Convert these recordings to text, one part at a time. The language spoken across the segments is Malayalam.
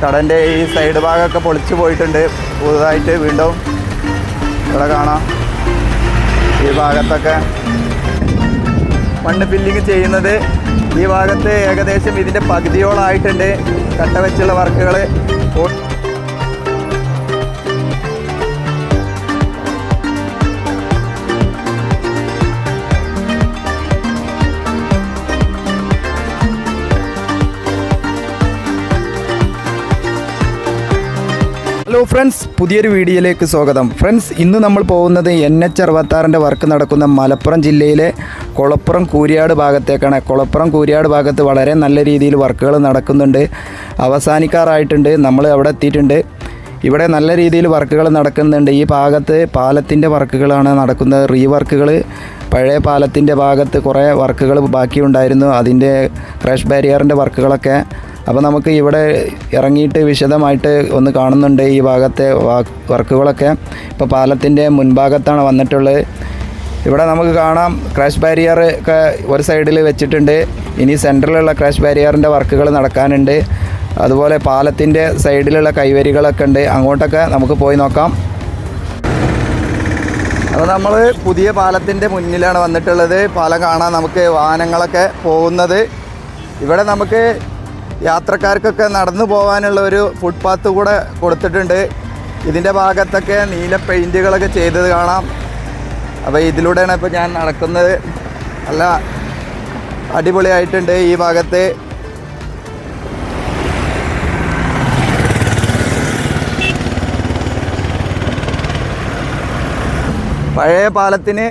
കടൻ്റെ ഈ സൈഡ് ഭാഗമൊക്കെ പൊളിച്ചു പോയിട്ടുണ്ട്. പുതുതായിട്ട് വീണ്ടും ഇവിടെ കാണാം ഈ ഭാഗത്തൊക്കെ മണ്ണ് ഫില്ലിങ് ചെയ്യുന്നത്. ഈ ഭാഗത്ത് ഏകദേശം ഇതിൻ്റെ പകുതിയോളായിട്ടുണ്ട് കട്ട വെച്ചുള്ള വർക്കുകൾ. ഹലോ ഫ്രണ്ട്സ്, പുതിയൊരു വീഡിയോയിലേക്ക് സ്വാഗതം. ഫ്രണ്ട്സ്, ഇന്ന് നമ്മൾ പോകുന്നത് NH66 വർക്ക് നടക്കുന്ന മലപ്പുറം ജില്ലയിലെ കൊളപ്പുറം കൂരിയാട് ഭാഗത്തേക്കാണ്. കൊളപ്പുറം കൂരിയാട് ഭാഗത്ത് വളരെ നല്ല രീതിയിൽ വർക്കുകൾ നടക്കുന്നുണ്ട്. അവസാനിക്കാറായിട്ടുണ്ട്. നമ്മൾ അവിടെ എത്തിയിട്ടുണ്ട്. ഇവിടെ നല്ല രീതിയിൽ വർക്കുകൾ നടക്കുന്നുണ്ട്. ഈ ഭാഗത്ത് പാലത്തിൻ്റെ വർക്കുകളാണ് നടക്കുന്നത്. റീവർക്കുകൾ. പഴയ പാലത്തിൻ്റെ ഭാഗത്ത് കുറേ വർക്കുകൾ ബാക്കിയുണ്ടായിരുന്നു, അതിൻ്റെ ക്രാഷ് ബാരിയറിൻ്റെ വർക്കുകളൊക്കെ. അപ്പോൾ നമുക്ക് ഇവിടെ ഇറങ്ങിയിട്ട് വിശദമായിട്ട് ഒന്ന് കാണുന്നുണ്ട് ഈ ഭാഗത്തെ വർക്കുകളൊക്കെ. ഇപ്പോൾ പാലത്തിൻ്റെ മുൻഭാഗത്താണ് വന്നിട്ടുള്ളത്. ഇവിടെ നമുക്ക് കാണാം ക്രാഷ് ബാരിയർ ഒക്കെ ഒരു സൈഡിൽ വെച്ചിട്ടുണ്ട്. ഇനി സെൻറ്ററിലുള്ള ക്രാഷ് ബാരിയറിൻ്റെ വർക്കുകൾ നടക്കാനുണ്ട്. അതുപോലെ പാലത്തിൻ്റെ സൈഡിലുള്ള കൈവരികളൊക്കെ ഉണ്ട്. അങ്ങോട്ടൊക്കെ നമുക്ക് പോയി നോക്കാം. അപ്പോൾ നമ്മൾ പുതിയ പാലത്തിൻ്റെ മുന്നിലാണ് വന്നിട്ടുള്ളത്. പാലം കാണാൻ നമുക്ക് വാഹനങ്ങളൊക്കെ പോകുന്നത്. ഇവിടെ നമുക്ക് യാത്രക്കാർക്കൊക്കെ നടന്നു പോകാനുള്ള ഒരു ഫുട്പാത്ത് കൂടെ കൊടുത്തിട്ടുണ്ട്. ഇതിൻ്റെ ഭാഗത്തൊക്കെ നീല പെയിൻറ്റുകളൊക്കെ ചെയ്തത് കാണാം. അപ്പോൾ ഇതിലൂടെയാണ് ഇപ്പോൾ ഞാൻ നടക്കുന്നത്. നല്ല അടിപൊളിയായിട്ടുണ്ട് ഈ ഭാഗത്ത്. പഴയ പാലത്തിന്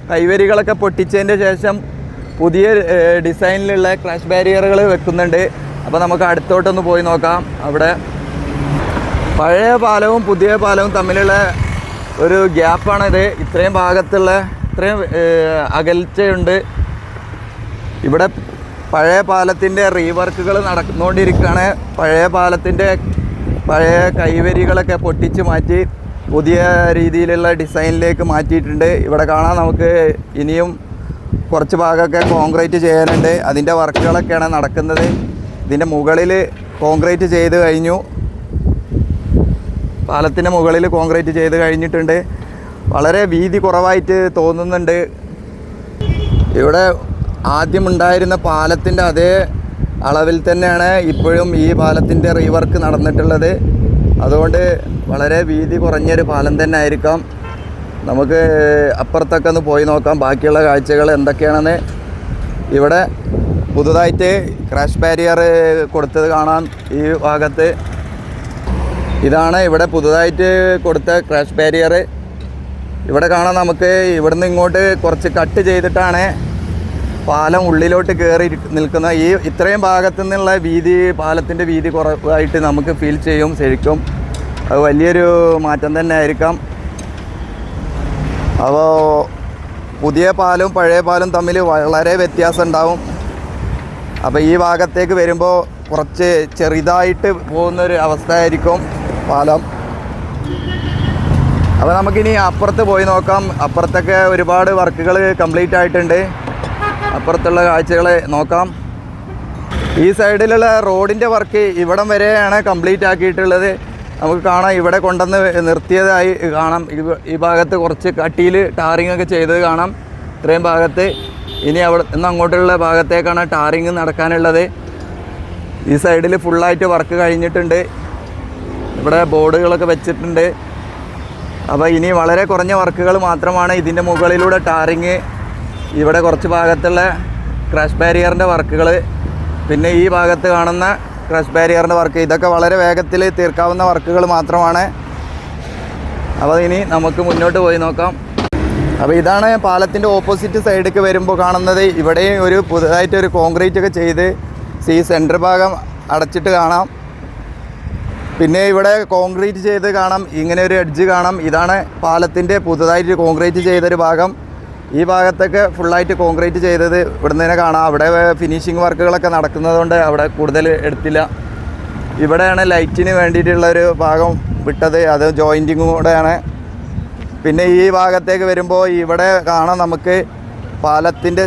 കൈവരികളൊക്കെ പൊട്ടിച്ചതിൻ്റെ ശേഷം പുതിയ ഡിസൈനിലുള്ള ക്രാഷ് ബാരിയറുകൾ വെക്കുന്നുണ്ട്. അപ്പോൾ നമുക്ക് അടുത്തോട്ടൊന്ന് പോയി നോക്കാം. അവിടെ പഴയ പാലവും പുതിയ പാലവും തമ്മിലുള്ള ഒരു ഗ്യാപ്പാണിത്. ഇത്രയും ഭാഗത്തുള്ള ഇത്രയും അകൽച്ചയുണ്ട്. ഇവിടെ പഴയ പാലത്തിൻ്റെ റീവർക്കുകൾ നടന്നുകൊണ്ടിരിക്കുകയാണ്. പഴയ പാലത്തിൻ്റെ പഴയ കൈവരികളൊക്കെ പൊട്ടിച്ച് മാറ്റി പുതിയ രീതിയിലുള്ള ഡിസൈനിലേക്ക് മാറ്റിയിട്ടുണ്ട്. ഇവിടെ കാണാം നമുക്ക് ഇനിയും കുറച്ച് ഭാഗമൊക്കെ കോൺക്രീറ്റ് ചെയ്യാനുണ്ട്. അതിൻ്റെ വർക്കുകളൊക്കെയാണ് നടക്കുന്നത്. ഇതിൻ്റെ മുകളിൽ കോൺക്രീറ്റ് ചെയ്ത് കഴിഞ്ഞു. പാലത്തിൻ്റെ മുകളിൽ കോൺക്രീറ്റ് ചെയ്ത് കഴിഞ്ഞിട്ടുണ്ട്. വളരെ വീതി കുറവായിട്ട് തോന്നുന്നുണ്ട്. ഇവിടെ ആദ്യമുണ്ടായിരുന്ന പാലത്തിൻ്റെ അതേ അളവിൽ തന്നെയാണ് ഇപ്പോഴും ഈ പാലത്തിൻ്റെ റീവർക്ക് നടന്നിട്ടുള്ളത്. അതുകൊണ്ട് വളരെ വീതി കുറഞ്ഞൊരു പാലം തന്നെ ആയിരിക്കാം. നമുക്ക് അപ്പുറത്തൊക്കെ ഒന്ന് പോയി നോക്കാം ബാക്കിയുള്ള കാഴ്ചകൾ എന്തൊക്കെയാണെന്ന്. ഇവിടെ പുതുതായിട്ട് ക്രാഷ് ബാരിയർ കൊടുത്തത് കാണാം. ഈ ഭാഗത്ത് ഇതാണ് ഇവിടെ പുതുതായിട്ട് കൊടുത്ത ക്രാഷ് ബാരിയർ. ഇവിടെ കാണാം നമുക്ക്. ഇവിടുന്ന് ഇങ്ങോട്ട് കുറച്ച് കട്ട് ചെയ്തിട്ടാണ് പാലം ഉള്ളിലോട്ട് കയറി നിൽക്കുന്ന. ഈ ഇത്രയും ഭാഗത്തു നിന്നുള്ള വീതി, പാലത്തിൻ്റെ വീതി കുറവായിട്ട് നമുക്ക് ഫീൽ ചെയ്യും ശരിക്കും. അത് വലിയൊരു മാറ്റം തന്നെ ആയിരിക്കാം. അപ്പോൾ പുതിയ പാലും പഴയ പാലും തമ്മിൽ വളരെ വ്യത്യാസം ഉണ്ടാവും. അപ്പോൾ ഈ ഭാഗത്തേക്ക് വരുമ്പോൾ കുറച്ച് ചെറുതായിട്ട് പോകുന്നൊരു അവസ്ഥയായിരിക്കും പാലം. അപ്പോൾ നമുക്കിനി അപ്പുറത്ത് പോയി നോക്കാം. അപ്പുറത്തൊക്കെ ഒരുപാട് വർക്കുകൾ കംപ്ലീറ്റ് ആയിട്ടുണ്ട്. അപ്പുറത്തുള്ള കാഴ്ചകൾ നോക്കാം. ഈ സൈഡിലുള്ള റോഡിൻ്റെ വർക്ക് ഇവിടം വരെയാണ് കംപ്ലീറ്റ് ആക്കിയിട്ടുള്ളത്. നമുക്ക് കാണാം ഇവിടെ കൊണ്ടുവന്ന് നിർത്തിയതായി കാണാം. ഈ ഭാഗത്ത് കുറച്ച് കട്ടിയിൽ ടാറിങ് ഒക്കെ ചെയ്തത് കാണാം. ഇത്രയും ഭാഗത്ത്. ഇനി അവിടെ നിന്ന് അങ്ങോട്ടുള്ള ഭാഗത്തേക്കാണ് ടാറിങ് നടക്കാനുള്ളത്. ഈ സൈഡിൽ ഫുള്ളായിട്ട് വർക്ക് കഴിഞ്ഞിട്ടുണ്ട്. ഇവിടെ ബോർഡുകളൊക്കെ വെച്ചിട്ടുണ്ട്. അപ്പോൾ ഇനി വളരെ കുറഞ്ഞ വർക്കുകൾ മാത്രമാണ്. ഇതിൻ്റെ മുകളിലൂടെ ടാറിങ്, ഇവിടെ കുറച്ച് ഭാഗത്തുള്ള ക്രാഷ് ബാരിയറിൻ്റെ വർക്കുകൾ, പിന്നെ ഈ ഭാഗത്ത് കാണുന്ന ക്രാഷ് ബാരിയറിൻ്റെ വർക്ക്, ഇതൊക്കെ വളരെ വേഗത്തിൽ തീർക്കാവുന്ന വർക്കുകൾ മാത്രമാണ്. അപ്പോൾ ഇനി നമുക്ക് മുന്നോട്ട് പോയി നോക്കാം. അപ്പോൾ ഇതാണ് പാലത്തിൻ്റെ ഓപ്പോസിറ്റ് സൈഡിലേക്ക് വരുമ്പോൾ കാണുന്നത്. ഇവിടെയും ഒരു പുതുതായിട്ടൊരു കോൺക്രീറ്റ് ഒക്കെ ചെയ്ത് ഈ സെൻറ്റർ ഭാഗം അടച്ചിട്ട് കാണാം. പിന്നെ ഇവിടെ കോൺക്രീറ്റ് ചെയ്ത് കാണാം. ഇങ്ങനെ ഒരു എഡ്ജ് കാണാം. ഇതാണ് പാലത്തിൻ്റെ പുതുതായിട്ട് കോൺക്രീറ്റ് ചെയ്തൊരു ഭാഗം. ഈ ഭാഗത്തൊക്കെ ഫുള്ളായിട്ട് കോൺക്രീറ്റ് ചെയ്തത് ഇവിടെ നിന്ന് കാണാം. അവിടെ ഫിനിഷിങ് വർക്കുകളൊക്കെ നടക്കുന്നതുകൊണ്ട് അവിടെ കൂടുതൽ എടുത്തില്ല. ഇവിടെയാണ് ലൈറ്റിന് വേണ്ടിയിട്ടുള്ളൊരു ഭാഗം വിട്ടത്. അത് ജോയിൻറ്റിങ്ങും കൂടെയാണ്. പിന്നെ ഈ ഭാഗത്തേക്ക് വരുമ്പോൾ ഇവിടെ കാണാം നമുക്ക് പാലത്തിൻ്റെ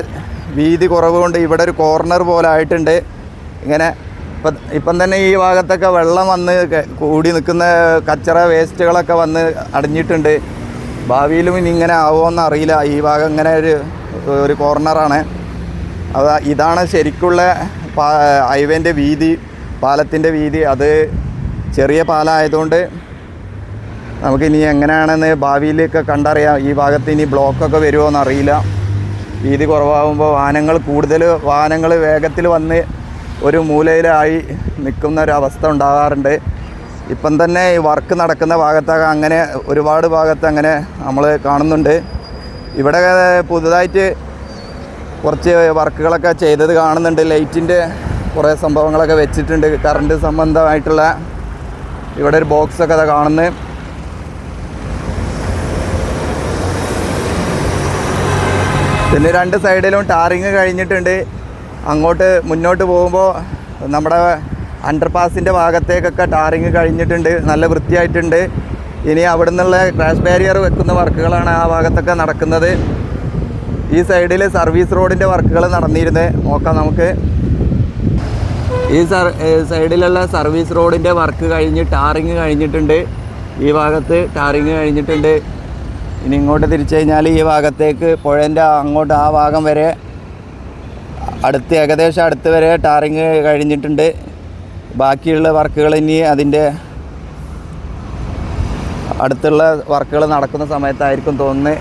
വീതി കുറവ് കൊണ്ട് ഇവിടെ ഒരു കോർണർ പോലെ ആയിട്ടുണ്ട്. ഇങ്ങനെ ഇപ്പം തന്നെ ഈ ഭാഗത്തൊക്കെ വെള്ളം വന്ന് കൂടി നിൽക്കുന്ന കച്ചറ വേസ്റ്റുകളൊക്കെ വന്ന് അടിഞ്ഞിട്ടുണ്ട്. ഭാവിയിലും ഇനി ഇങ്ങനെ ആവുമോയെന്ന് അറിയില്ല. ഈ ഭാഗം ഇങ്ങനെ ഒരു കോർണറാണ്. ഇതാണ് ശരിക്കുള്ള ഹൈവേൻ്റെ വീതി, പാലത്തിൻ്റെ വീതി. അത് ചെറിയ പാലമായതുകൊണ്ട് നമുക്കിനി എങ്ങനെയാണെന്ന് ഭാവിയിലൊക്കെ കണ്ടറിയാം. ഈ ഭാഗത്ത് ഇനി ബ്ലോക്കൊക്കെ വരുമോ എന്നറിയില്ല. വീതി കുറവാകുമ്പോൾ വാഹനങ്ങൾ വേഗത്തിൽ വന്ന് ഒരു മൂലയിലായി നിൽക്കുന്ന ഒരു അവസ്ഥ ഉണ്ടാകാറുണ്ട്. ഇപ്പം തന്നെ ഈ വർക്ക് നടക്കുന്ന ഭാഗത്തൊക്കെ അങ്ങനെ ഒരുപാട് ഭാഗത്ത് അങ്ങനെ നമ്മൾ കാണുന്നുണ്ട്. ഇവിടെ പുതുതായിട്ട് കുറച്ച് വർക്കുകളൊക്കെ ചെയ്തത് കാണുന്നുണ്ട്. ലൈറ്റിൻ്റെ കുറേ സംഭവങ്ങളൊക്കെ വെച്ചിട്ടുണ്ട്, കറണ്ട് സംബന്ധമായിട്ടുള്ള. ഇവിടെ ഒരു ബോക്സൊക്കെ അത് കാണുന്നു. പിന്നെ രണ്ട് സൈഡിലും ടാറിങ് കഴിഞ്ഞിട്ടുണ്ട്. മുന്നോട്ട് പോകുമ്പോൾ നമ്മുടെ അണ്ടർപാസിൻ്റെ ഭാഗത്തേക്കൊക്കെ ടാറിങ് കഴിഞ്ഞിട്ടുണ്ട്, നല്ല വൃത്തിയായിട്ടുണ്ട്. ഇനി അവിടെ നിന്നുള്ള ക്രാഷ് ബാരിയർ വെക്കുന്ന വർക്കുകളാണ് ആ ഭാഗത്തൊക്കെ നടക്കുന്നത്. ഈ സൈഡിൽ സർവീസ് റോഡിൻ്റെ വർക്കുകൾ നടന്നിരുന്നു. നോക്കാം നമുക്ക്. ഈ സൈഡിലുള്ള സർവീസ് റോഡിൻ്റെ വർക്ക് കഴിഞ്ഞ് ടാറിങ് കഴിഞ്ഞിട്ടുണ്ട്. ഈ ഭാഗത്ത് ടാറിങ് കഴിഞ്ഞിട്ടുണ്ട്. ഇനി ഇങ്ങോട്ട് തിരിച്ചു കഴിഞ്ഞാൽ ഈ ഭാഗത്തേക്ക് പുഴേൻ്റെ അങ്ങോട്ട് ആ ഭാഗം വരെ ഏകദേശം അടുത്ത് വരെ ടാറിങ് കഴിഞ്ഞിട്ടുണ്ട്. ബാക്കിയുള്ള വർക്കുകൾ ഇനി അതിൻ്റെ അടുത്തുള്ള വർക്കുകൾ നടക്കുന്ന സമയത്തായിരിക്കും തോന്നുന്നത്.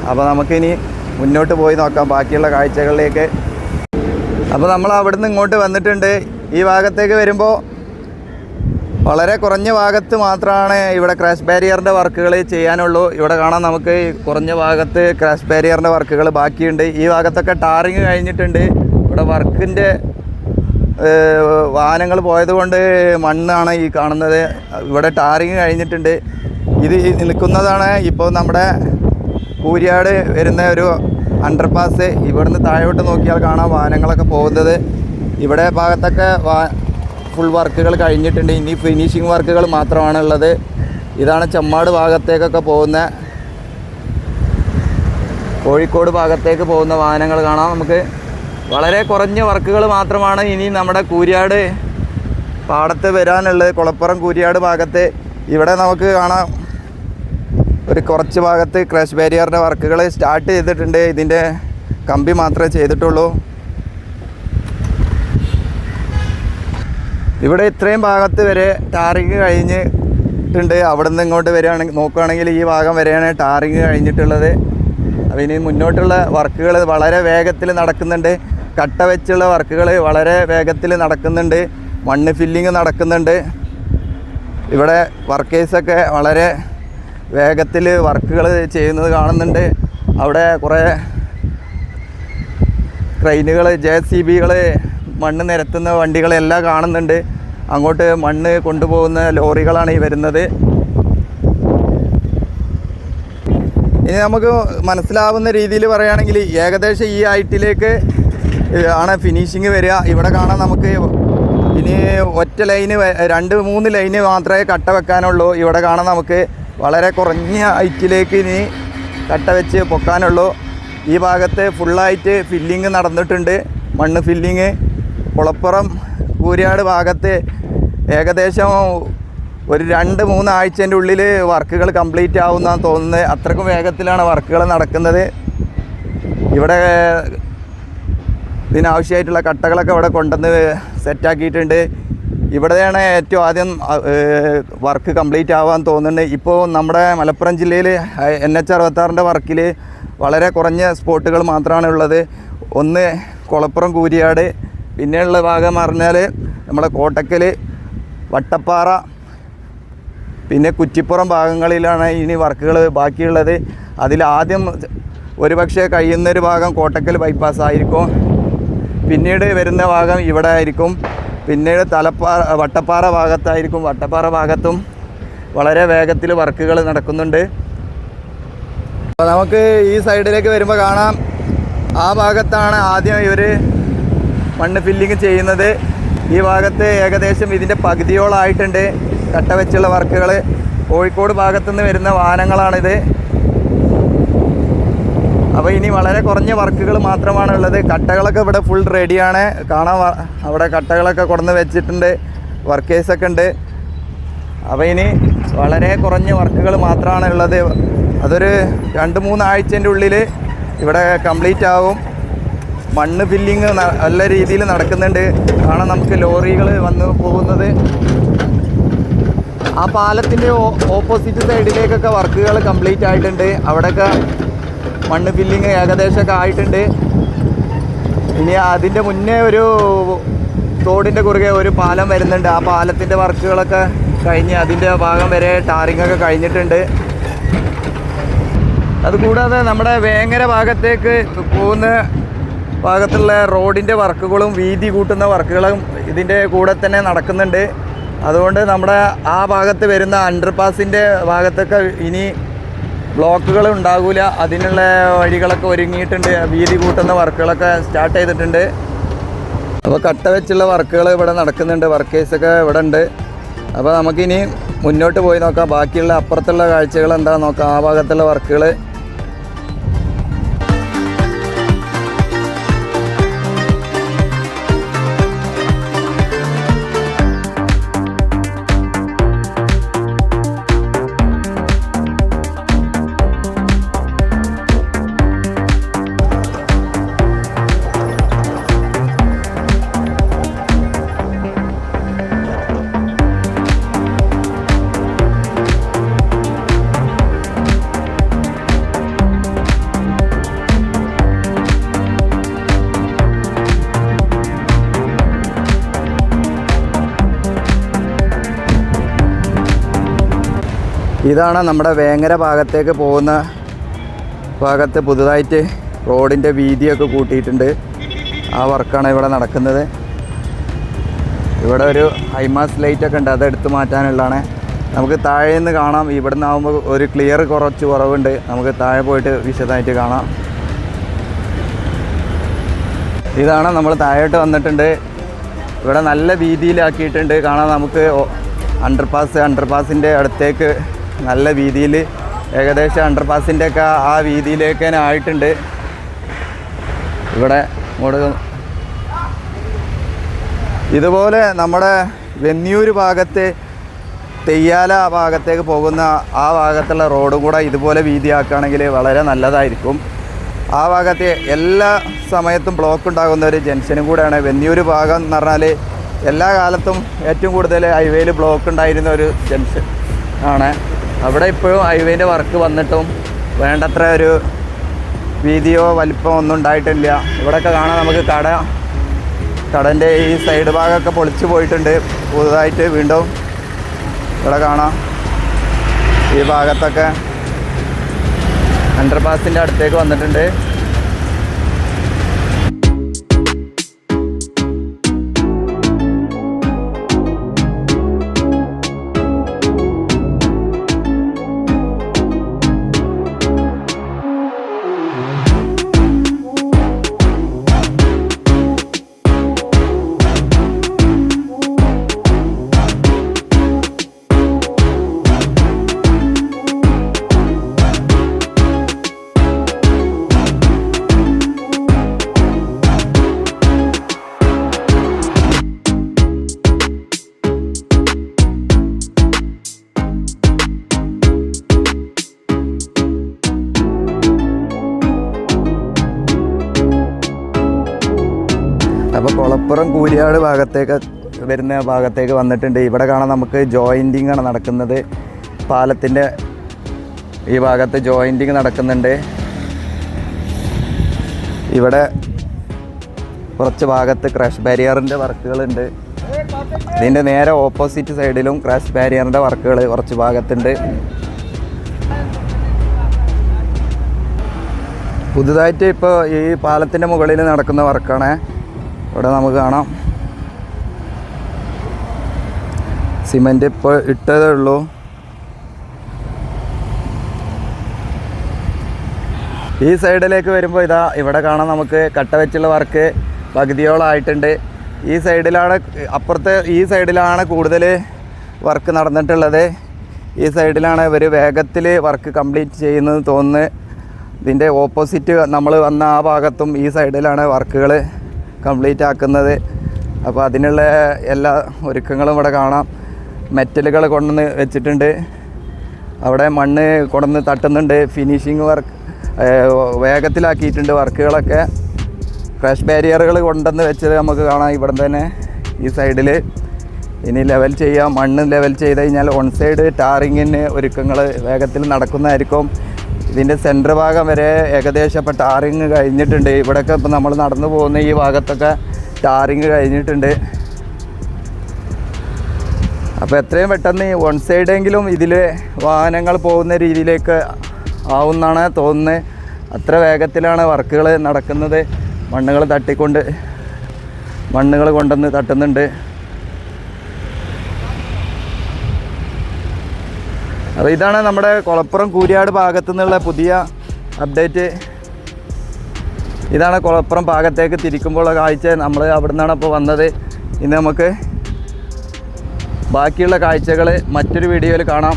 അപ്പോൾ നമുക്കിനി മുന്നോട്ട് പോയി നോക്കാം ബാക്കിയുള്ള കാഴ്ചകളിലേക്ക്. അപ്പോൾ നമ്മൾ അവിടെ നിന്ന് ഇങ്ങോട്ട് വന്നിട്ടുണ്ട്. ഈ ഭാഗത്തേക്ക് വരുമ്പോൾ വളരെ കുറഞ്ഞ ഭാഗത്ത് മാത്രമാണ് ഇവിടെ ക്രാഷ് ബാരിയറിൻ്റെ വർക്കുകൾ ചെയ്യാനുള്ളൂ. ഇവിടെ കാണാൻ നമുക്ക് കുറഞ്ഞ ഭാഗത്ത് ക്രാഷ് ബാരിയറിൻ്റെ വർക്കുകൾ ബാക്കിയുണ്ട്. ഈ ഭാഗത്തൊക്കെ ടാറിങ് കഴിഞ്ഞിട്ടുണ്ട്. ഇവിടെ വർക്കിൻ്റെ വാഹനങ്ങൾ പോയതുകൊണ്ട് മണ്ണാണ് ഈ കാണുന്നത്. ഇവിടെ ടാറിങ് കഴിഞ്ഞിട്ടുണ്ട്. ഇത് നിൽക്കുന്നതാണ് ഇപ്പോൾ നമ്മുടെ കൂരിയാട് വരുന്ന ഒരു അണ്ടർപാസ്. ഇവിടുന്ന് താഴോട്ട് നോക്കിയാൽ കാണാം വാഹനങ്ങളൊക്കെ പോകുന്നത്. ഇവിടെ ഭാഗത്തൊക്കെ ഫുൾ വർക്കുകൾ കഴിഞ്ഞിട്ടുണ്ട്. ഇനി ഫിനിഷിങ് വർക്കുകൾ മാത്രമാണ് ഉള്ളത്. ഇതാണ് ചെമ്മാട് ഭാഗത്തേക്കൊക്കെ പോകുന്ന, കോഴിക്കോട് ഭാഗത്തേക്ക് പോകുന്ന വാഹനങ്ങൾ കാണാം നമുക്ക്. വളരെ കുറഞ്ഞ വർക്കുകൾ മാത്രമാണ് ഇനി നമ്മുടെ കൂരിയാട് പാടത്ത് വരാനുള്ളത്. കുളപ്പുറം കൂരിയാട് ഭാഗത്ത് ഇവിടെ നമുക്ക് കാണാം ഒരു കുറച്ച് ഭാഗത്ത് ക്രാഷ് ബാരിയറിൻ്റെ വർക്കുകൾ സ്റ്റാർട്ട് ചെയ്തിട്ടുണ്ട്. ഇതിൻ്റെ കമ്പി മാത്രമേ ചെയ്തിട്ടുള്ളൂ. ഇവിടെ ഇത്രയും ഭാഗത്ത് വരെ ടാറിങ് കഴിഞ്ഞിട്ടുണ്ട്. അവിടെ നിന്ന് ഇങ്ങോട്ട് നോക്കുകയാണെങ്കിൽ ഈ ഭാഗം വരെയാണ് ടാറിങ് കഴിഞ്ഞിട്ടുള്ളത്. അപ്പോൾ ഇനി മുന്നോട്ടുള്ള വർക്കുകൾ വളരെ വേഗത്തിൽ നടക്കുന്നുണ്ട്. കട്ട വെച്ചുള്ള വർക്കുകൾ വളരെ വേഗത്തിൽ നടക്കുന്നുണ്ട്. മണ്ണ് ഫില്ലിങ് നടക്കുന്നുണ്ട്. ഇവിടെ വർക്കേഴ്സൊക്കെ വളരെ വേഗത്തിൽ വർക്കുകൾ ചെയ്യുന്നത് കാണുന്നുണ്ട്. അവിടെ കുറേ ക്രെയിനുകൾ, JCBകൾ, മണ്ണ് നിരത്തുന്ന വണ്ടികളെല്ലാം കാണുന്നുണ്ട്. അങ്ങോട്ട് മണ്ണ് കൊണ്ടുപോകുന്ന ലോറികളാണ് ഈ വരുന്നത്. ഇനി നമുക്ക് മനസ്സിലാവുന്ന രീതിയിൽ പറയുകയാണെങ്കിൽ ഏകദേശം ഈ ഹൈറ്റിലേക്ക് ആണ് ഫിനിഷിങ് വരിക. ഇവിടെ കാണാൻ നമുക്ക് ഇനി ഒറ്റ ലൈന് 2-3 ലൈന് മാത്രമേ കട്ട വെക്കാനുള്ളൂ. ഇവിടെ കാണാൻ നമുക്ക് വളരെ കുറഞ്ഞ ഹൈറ്റിലേക്ക് ഇനി കട്ട വെച്ച് പൊക്കാനുള്ളൂ. ഈ ഭാഗത്ത് ഫുള്ളായിട്ട് ഫില്ലിങ് നടന്നിട്ടുണ്ട്, മണ്ണ് ഫില്ലിങ്. കുളപ്പുറം കൂരിയാട് ഭാഗത്ത് ഏകദേശം ഒരു 2-3 ആഴ്ചൻ്റെ ഉള്ളിൽ വർക്കുകൾ കംപ്ലീറ്റ് ആവുമെന്നാണ് തോന്നുന്നത്. അത്രക്കും വേഗത്തിലാണ് വർക്കുകൾ നടക്കുന്നത്. ഇവിടെ ഇതിനാവശ്യമായിട്ടുള്ള കട്ടകളൊക്കെ ഇവിടെ കൊണ്ടുവന്ന് സെറ്റാക്കിയിട്ടുണ്ട്. ഇവിടെയാണ് ഏറ്റവും ആദ്യം വർക്ക് കംപ്ലീറ്റ് ആവാൻ തോന്നുന്നുണ്ട്. ഇപ്പോൾ നമ്മുടെ മലപ്പുറം ജില്ലയിൽ NH66 വർക്കിൽ വളരെ കുറഞ്ഞ സ്പോട്ടുകൾ മാത്രമാണ് ഉള്ളത്. ഒന്ന് കുളപ്പുറം കൂരിയാട്, പിന്നെയുള്ള ഭാഗം പറഞ്ഞാൽ നമ്മുടെ കോട്ടക്കൽ, വട്ടപ്പാറ, പിന്നെ കുറ്റിപ്പുറം ഭാഗങ്ങളിലാണ് ഇനി വർക്കുകൾ ബാക്കിയുള്ളത്. അതിലാദ്യം ഒരുപക്ഷെ കഴിയുന്നൊരു ഭാഗം കോട്ടക്കൽ ബൈപ്പാസ് ആയിരിക്കും. പിന്നീട് വരുന്ന ഭാഗം ഇവിടെ ആയിരിക്കും. പിന്നീട് വട്ടപ്പാറ ഭാഗത്തായിരിക്കും. വട്ടപ്പാറ ഭാഗത്തും വളരെ വേഗത്തിൽ വർക്കുകൾ നടക്കുന്നുണ്ട്. അപ്പോൾ നമുക്ക് ഈ സൈഡിലേക്ക് വരുമ്പോൾ കാണാം, ആ ഭാഗത്താണ് ആദ്യം ഇവർ മണ്ണ് ഫില്ലിങ് ചെയ്യുന്നത്. ഈ ഭാഗത്ത് ഏകദേശം ഇതിൻ്റെ പകുതിയോളായിട്ടുണ്ട് കട്ട വെച്ചുള്ള വർക്കുകൾ. കോഴിക്കോട് ഭാഗത്തുനിന്ന് വരുന്ന വാഹനങ്ങളാണിത്. അപ്പോൾ ഇനി വളരെ കുറഞ്ഞ വർക്കുകൾ മാത്രമാണുള്ളത്. കട്ടകളൊക്കെ ഇവിടെ ഫുൾ റെഡിയാണ്. കാണാൻ അവിടെ കട്ടകളൊക്കെ കൊണ്ടുവന്ന് വെച്ചിട്ടുണ്ട്, വർക്കേഴ്സൊക്കെ ഉണ്ട്. അപ്പോൾ ഇനി വളരെ കുറഞ്ഞ വർക്കുകൾ മാത്രമാണ് ഉള്ളത്. അതൊരു 2-3 ആഴ്ചൻ്റെ ഉള്ളിൽ ഇവിടെ കംപ്ലീറ്റ് ആവും. മണ്ണ് ഫില്ലിങ് നല്ല രീതിയിൽ നടക്കുന്നുണ്ട്. കാണാൻ നമുക്ക് ലോറികൾ വന്ന് പോകുന്നത്. ആ പാലത്തിൻ്റെ ഓപ്പോസിറ്റ് സൈഡിലേക്കൊക്കെ വർക്കുകൾ കംപ്ലീറ്റ് ആയിട്ടുണ്ട്. അവിടെയൊക്കെ മണ്ണ് ഫില്ലിങ് ഏകദേശമൊക്കെ ആയിട്ടുണ്ട്. ഇനി അതിൻ്റെ മുന്നേ ഒരു തോടിൻ്റെ കുറുകെ ഒരു പാലം വരുന്നുണ്ട്. ആ പാലത്തിൻ്റെ വർക്കുകളൊക്കെ കഴിഞ്ഞ് അതിൻ്റെ ഭാഗം വരെ ടാറിങ്ങൊക്കെ കഴിഞ്ഞിട്ടുണ്ട്. അതുകൂടാതെ നമ്മുടെ വേങ്ങര ഭാഗത്തേക്ക് പോകുന്ന ഭാഗത്തുള്ള റോഡിൻ്റെ വർക്കുകളും വീതി കൂട്ടുന്ന വർക്കുകളും ഇതിൻ്റെ കൂടെ തന്നെ നടക്കുന്നുണ്ട്. അതുകൊണ്ട് നമ്മുടെ ആ ഭാഗത്ത് വരുന്ന അണ്ടർപാസിൻ്റെ ഭാഗത്തൊക്കെ ഇനി ബ്ലോക്കുകൾ ഉണ്ടാകില്ല. അതിനുള്ള വഴികളൊക്കെ ഒരുങ്ങിയിട്ടുണ്ട്. വീതി കൂട്ടുന്ന വർക്കുകളൊക്കെ സ്റ്റാർട്ട് ചെയ്തിട്ടുണ്ട്. അപ്പോൾ കട്ട വെച്ചുള്ള വർക്കുകൾ ഇവിടെ നടക്കുന്നുണ്ട്. വർക്കേഴ്സൊക്കെ ഇവിടെ ഉണ്ട്. അപ്പോൾ നമുക്കിനി മുന്നോട്ട് പോയി നോക്കാം. ബാക്കിയുള്ള അപ്പുറത്തുള്ള കാഴ്ചകൾ എന്താണെന്ന് നോക്കാം. ആ ഭാഗത്തുള്ള വർക്കുകൾ ഇതാണ് നമ്മുടെ വേങ്ങര ഭാഗത്തേക്ക് പോകുന്ന ഭാഗത്ത് പുതുതായിട്ട് റോഡിൻ്റെ വീതിയൊക്കെ കൂട്ടിയിട്ടുണ്ട്. ആ വർക്കാണ് ഇവിടെ നടക്കുന്നത്. ഇവിടെ ഒരു ഹൈമാസ് ലൈറ്റൊക്കെ ഉണ്ട്, അതെടുത്ത് മാറ്റാനുള്ളതാണ്. നമുക്ക് താഴെ നിന്ന് കാണാം. ഇവിടെ നിന്നാകുമ്പോൾ ഒരു ക്ലിയർ കുറച്ച് കുറവുണ്ട്. നമുക്ക് താഴെ പോയിട്ട് വിശദമായിട്ട് കാണാം. ഇതാണ് നമ്മൾ താഴോട്ട് വന്നിട്ടുണ്ട്. ഇവിടെ നല്ല വീതിയിലാക്കിയിട്ടുണ്ട്. കാണാം നമുക്ക് അണ്ടർപാസിൻ്റെ അടുത്തേക്ക് നല്ല വീതിയിൽ ഏകദേശം അണ്ടർപാസിൻ്റെ ഒക്കെ ആ വീതിയിലേക്ക് തന്നെ ആയിട്ടുണ്ട്. ഇവിടെ ഇതുപോലെ നമ്മുടെ വെന്നിയൂർ ഭാഗത്ത് തെയ്യാല ഭാഗത്തേക്ക് പോകുന്ന ആ ഭാഗത്തുള്ള റോഡും കൂടെ ഇതുപോലെ വീതിയാക്കുകയാണെങ്കിൽ വളരെ നല്ലതായിരിക്കും. ആ ഭാഗത്ത് എല്ലാ സമയത്തും ബ്ലോക്ക് ഉണ്ടാകുന്ന ഒരു ജംഗ്ഷനും കൂടെയാണ് വെന്നിയൂർ ഭാഗം എന്ന് പറഞ്ഞാൽ. എല്ലാ കാലത്തും ഏറ്റവും കൂടുതൽ ഹൈവേയിൽ ബ്ലോക്ക് ഉണ്ടായിരുന്ന ഒരു ജംഗ്ഷൻ ആണ്. അവിടെ ഇപ്പോഴും ഹൈവേൻ്റെ വർക്ക് വന്നിട്ടും വേണ്ടത്ര ഒരു വീതിയോ വലിപ്പമോ ഒന്നും ഉണ്ടായിട്ടില്ല. ഇവിടെയൊക്കെ കാണാൻ നമുക്ക് കടൻ്റെ ഈ സൈഡ് ഭാഗമൊക്കെ പൊളിച്ചു പോയിട്ടുണ്ട്. പുതുതായിട്ട് വീണ്ടും ഇവിടെ കാണാം. ഈ ഭാഗത്തൊക്കെ അണ്ടർപാസിൻ്റെ അടുത്തേക്ക് വന്നിട്ടുണ്ട്. അപ്പോൾ കുളപ്പുറം കൂരിയാട് വരുന്ന ഭാഗത്തേക്ക് വന്നിട്ടുണ്ട്. ഇവിടെ കാണാൻ നമുക്ക് ജോയിൻറ്റിങ് ആണ് നടക്കുന്നത്. പാലത്തിൻ്റെ ഈ ഭാഗത്ത് ജോയിൻറ്റിങ് നടക്കുന്നുണ്ട്. ഇവിടെ കുറച്ച് ഭാഗത്ത് ക്രാഷ് ബാരിയറിൻ്റെ വർക്കുകളുണ്ട്. ഇതിൻ്റെ നേരെ ഓപ്പോസിറ്റ് സൈഡിലും ക്രാഷ് ബാരിയറിൻ്റെ വർക്കുകൾ കുറച്ച് ഭാഗത്തുണ്ട്. പുതുതായിട്ട് ഇപ്പോൾ ഈ പാലത്തിൻ്റെ മുകളിൽ നടക്കുന്ന വർക്കാണ്. ഇവിടെ നമുക്ക് കാണാം സിമൻറ്റ് ഇപ്പോൾ ഇട്ടതേ ഉള്ളൂ. ഈ സൈഡിലേക്ക് വരുമ്പോൾ ഇവിടെ കാണാം നമുക്ക് കട്ട വെച്ചുള്ള വർക്ക് പകുതിയോളമായിട്ടുണ്ട്. ഈ സൈഡിലാണ് കൂടുതൽ വർക്ക് നടന്നിട്ടുള്ളത്. ഈ സൈഡിലാണ് ഇവർ വേഗത്തിൽ വർക്ക് കംപ്ലീറ്റ് ചെയ്യുന്നത് തോന്നുന്നത്. ഇതിൻ്റെ ഓപ്പോസിറ്റ് നമ്മൾ വന്ന ആ ഭാഗത്തും ഈ സൈഡിലാണ് വർക്കുകൾ കംപ്ലീറ്റ് ആക്കുന്നത്. അപ്പോൾ അതിനുള്ള എല്ലാ ഒരുക്കങ്ങളും ഇവിടെ കാണാം. മെറ്റലുകൾ കൊണ്ടുവന്ന് വെച്ചിട്ടുണ്ട്. അവിടെ മണ്ണ് കൊണ്ടുവന്ന് തട്ടുന്നുണ്ട്. ഫിനിഷിങ് വർക്ക് വേഗത്തിലാക്കിയിട്ടുണ്ട് വർക്കുകളൊക്കെ. ക്രാഷ് ബാരിയറുകൾ കൊണ്ടുവന്ന് വെച്ചത് നമുക്ക് കാണാം ഇവിടെ തന്നെ ഈ സൈഡിൽ. ഇനി ലെവൽ ചെയ്യാം. മണ്ണ് ലെവൽ ചെയ്ത് കഴിഞ്ഞാൽ ഓൺ സൈഡ് ടാറിങ്ങിന് ഒരുക്കങ്ങൾ വേഗത്തിൽ നടക്കുന്നതായിരിക്കും. ഇതിൻ്റെ സെൻറ്റർ ഭാഗം വരെ ഏകദേശം ഇപ്പോൾ ടാറിങ് കഴിഞ്ഞിട്ടുണ്ട്. ഇവിടെയൊക്കെ ഇപ്പോൾ നമ്മൾ നടന്നു പോകുന്ന ഈ ഭാഗത്തൊക്കെ ടാറിങ് കഴിഞ്ഞിട്ടുണ്ട്. അപ്പോൾ എത്രയും പെട്ടെന്ന് വൺ സൈഡെങ്കിലും ഇതിൽ വാഹനങ്ങൾ പോകുന്ന രീതിയിലേക്ക് ആവുമെന്നാണ് തോന്നുന്നത്. അത്ര വേഗത്തിലാണ് വർക്കുകൾ നടക്കുന്നത്. മണ്ണുകൾ കൊണ്ടുവന്ന് തട്ടുന്നുണ്ട്. അപ്പോൾ ഇതാണ് നമ്മുടെ കുളപ്പുറം കൂരിയാട് ഭാഗത്തു നിന്നുള്ള പുതിയ അപ്ഡേറ്റ്. ഇതാണ് കുളപ്പുറം ഭാഗത്തേക്ക് തിരിക്കുമ്പോഴുള്ള കാഴ്ച. നമ്മൾ അവിടെ നിന്നാണ് ഇപ്പോൾ വന്നത്. ഇന്ന് നമുക്ക് ബാക്കിയുള്ള കാഴ്ചകൾ മറ്റൊരു വീഡിയോയിൽ കാണാം.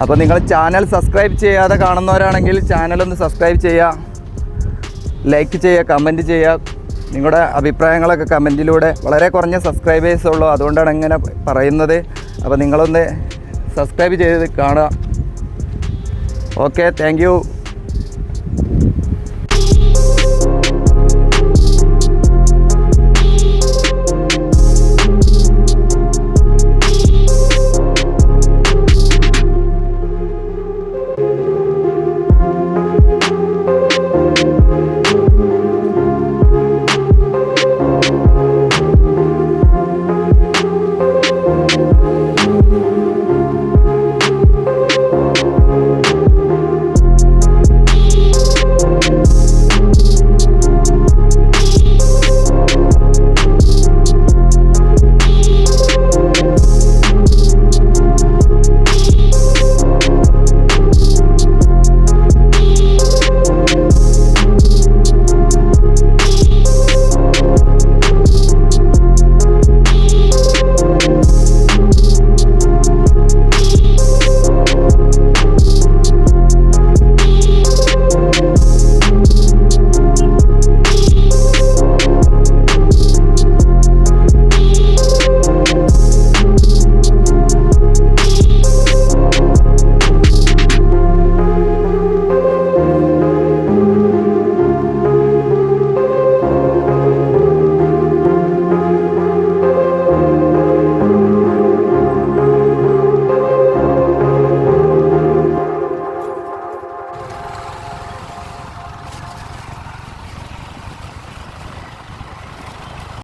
അപ്പോൾ നിങ്ങൾ ചാനൽ സബ്സ്ക്രൈബ് ചെയ്യാതെ കാണുന്നവരാണെങ്കിൽ ചാനലൊന്ന് സബ്സ്ക്രൈബ് ചെയ്യുക, ലൈക്ക് ചെയ്യുക, കമൻറ്റ് ചെയ്യുക. നിങ്ങളുടെ അഭിപ്രായങ്ങളൊക്കെ കമൻറ്റിലൂടെ. വളരെ കുറഞ്ഞ സബ്സ്ക്രൈബേഴ്സ് ഉള്ളൂ, അതുകൊണ്ടാണ് ഇങ്ങനെ പറയുന്നത്. അപ്പോൾ നിങ്ങളൊന്ന് സബ്സ്ക്രൈബ് ചെയ്ത് കാണുക. Okay, thank you.